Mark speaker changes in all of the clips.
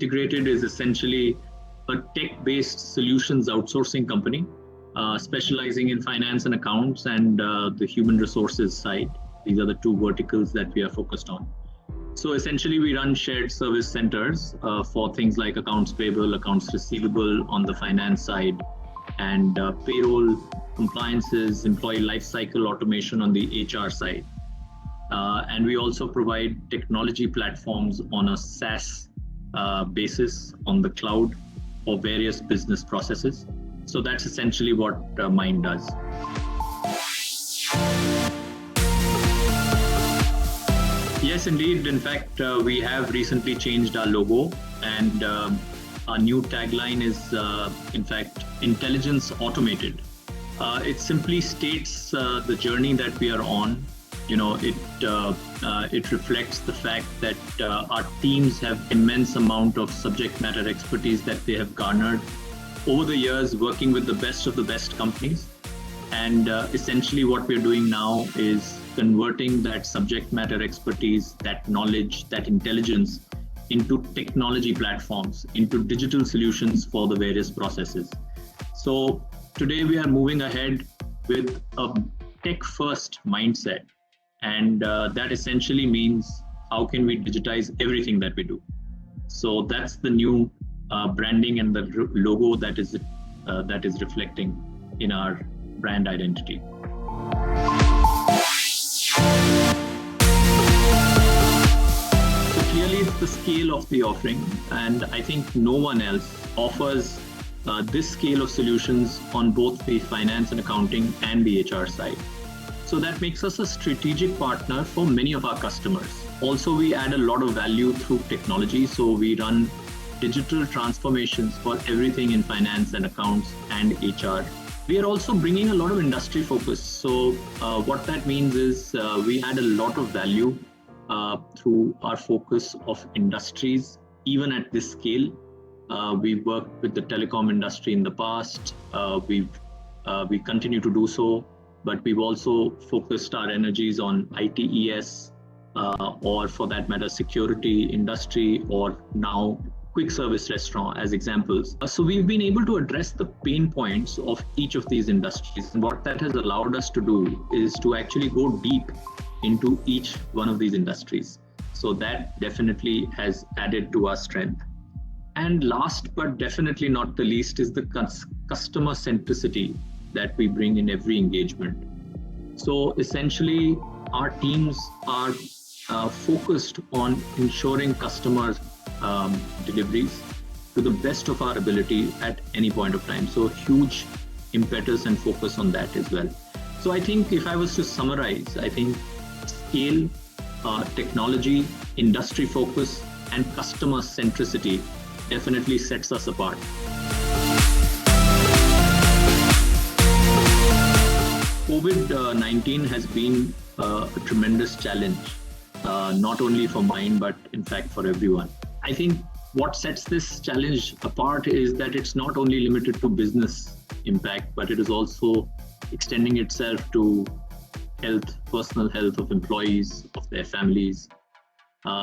Speaker 1: Integrated is essentially a tech-based solutions outsourcing company, specializing in finance and accounts and the human resources side. These are the two verticals that we are focused on. So essentially, we run shared service centers for things like accounts payable, accounts receivable on the finance side, and payroll, compliances, employee lifecycle automation on the HR side. And we also provide technology platforms on a SaaS basis on the cloud for various business processes. So that's essentially what Mind does. Yes, indeed. In fact, we have recently changed our logo, and our new tagline is, in fact, Intelligence Automated. It simply states the journey that we are on. You know, it reflects the fact that our teams have immense amount of subject matter expertise that they have garnered over the years working with the best of the best companies. And essentially what we're doing now is converting that subject matter expertise, that knowledge, that intelligence into technology platforms, into digital solutions for the various processes. So today we are moving ahead with a tech-first mindset. And that essentially means how can we digitize everything that we do? So that's the new branding and the logo that is reflecting in our brand identity. So clearly it's the scale of the offering, and I think no one else offers this scale of solutions on both the finance and accounting and the HR side. So that makes us a strategic partner for many of our customers. Also, we add a lot of value through technology. So we run digital transformations for everything in finance and accounts and HR. We are also bringing a lot of industry focus. So what that means is we add a lot of value through our focus of industries, even at this scale. We've worked with the telecom industry in the past. We continue to do so. But we've also focused our energies on ITES, or for that matter, security industry, or now quick service restaurant as examples. So we've been able to address the pain points of each of these industries. And what that has allowed us to do is to actually go deep into each one of these industries. So that definitely has added to our strength. And last but definitely not the least is the customer centricity that we bring in every engagement. So essentially, our teams are focused on ensuring customer deliveries to the best of our ability at any point of time. So huge impetus and focus on that as well. So I think if I was to summarize, I think scale, technology, industry focus, and customer centricity definitely sets us apart. COVID-19 has been a tremendous challenge, not only for Mind, but in fact for everyone. I think what sets this challenge apart is that it's not only limited to business impact, but it is also extending itself to health, personal health of employees, of their families.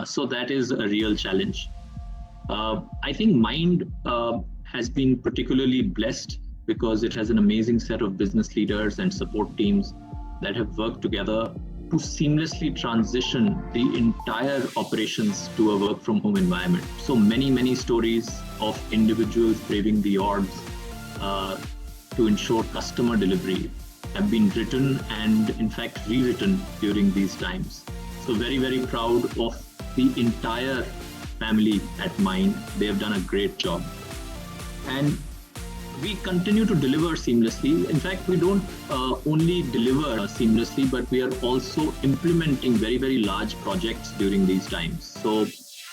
Speaker 1: So that is a real challenge. I think Mind has been particularly blessed because it has an amazing set of business leaders and support teams that have worked together to seamlessly transition the entire operations to a work from home environment. So many stories of individuals braving the odds to ensure customer delivery have been written and in fact rewritten during these times. So very proud of the entire family at Mind. They have done a great job. And we continue to deliver seamlessly. In fact, we don't only deliver seamlessly, but we are also implementing very large projects during these times. So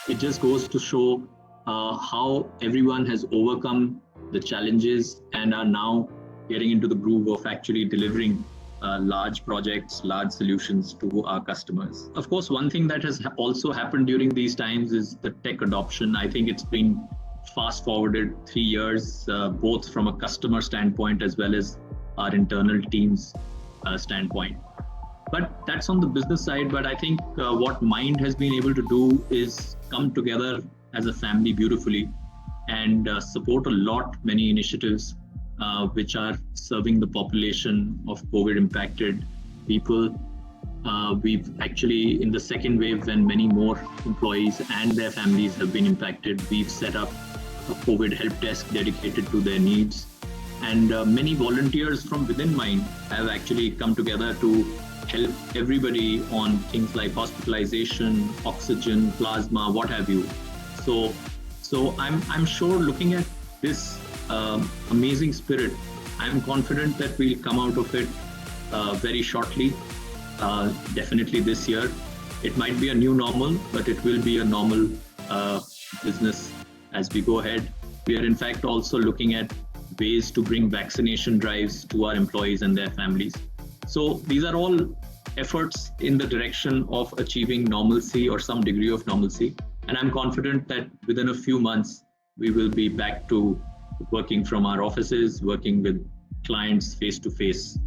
Speaker 1: it just goes to show how everyone has overcome the challenges and are now getting into the groove of actually delivering large projects, large solutions to our customers. Of course, one thing that has also happened during these times is the tech adoption. I think it's been fast forwarded 3 years, both from a customer standpoint as well as our internal teams standpoint. But that's on the business side. But I think what Mind has been able to do is come together as a family beautifully and support a lot many initiatives which are serving the population of COVID impacted people. We've actually, in the second wave, when many more employees and their families have been impacted, we've set up a COVID help desk dedicated to their needs. And many volunteers from within Mind have actually come together to help everybody on things like hospitalization, oxygen, plasma, what have you. So, I'm sure looking at this amazing spirit, I'm confident that we'll come out of it very shortly. Definitely this year. It might be a new normal, but it will be a normal business as we go ahead. We are in fact also looking at ways to bring vaccination drives to our employees and their families. So these are all efforts in the direction of achieving normalcy or some degree of normalcy. And I'm confident that within a few months, we will be back to working from our offices, working with clients face to face.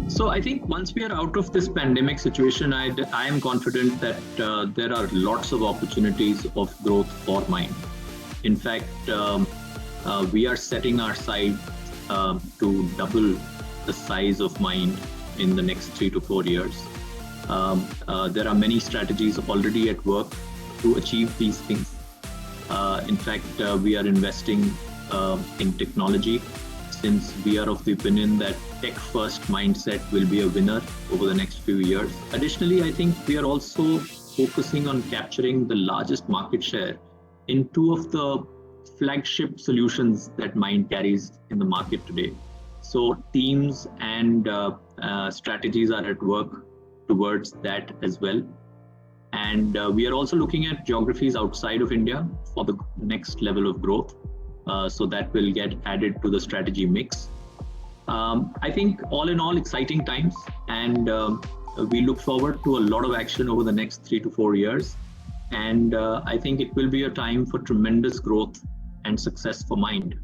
Speaker 1: So I think once we are out of this pandemic situation, I am confident that there are lots of opportunities of growth for Mind. In fact, we are setting our sights to double the size of Mind in the next 3 to 4 years. There are many strategies already at work to achieve these things. In fact, we are investing in technology, since we are of the opinion that tech-first mindset will be a winner over the next few years. Additionally, I think we are also focusing on capturing the largest market share in two of the flagship solutions that Mind carries in the market today. So teams and strategies are at work towards that as well. And we are also looking at geographies outside of India for the next level of growth. So that will get added to the strategy mix. I think all in all, exciting times, and we look forward to a lot of action over the next 3 to 4 years. And I think it will be a time for tremendous growth and success for Mind.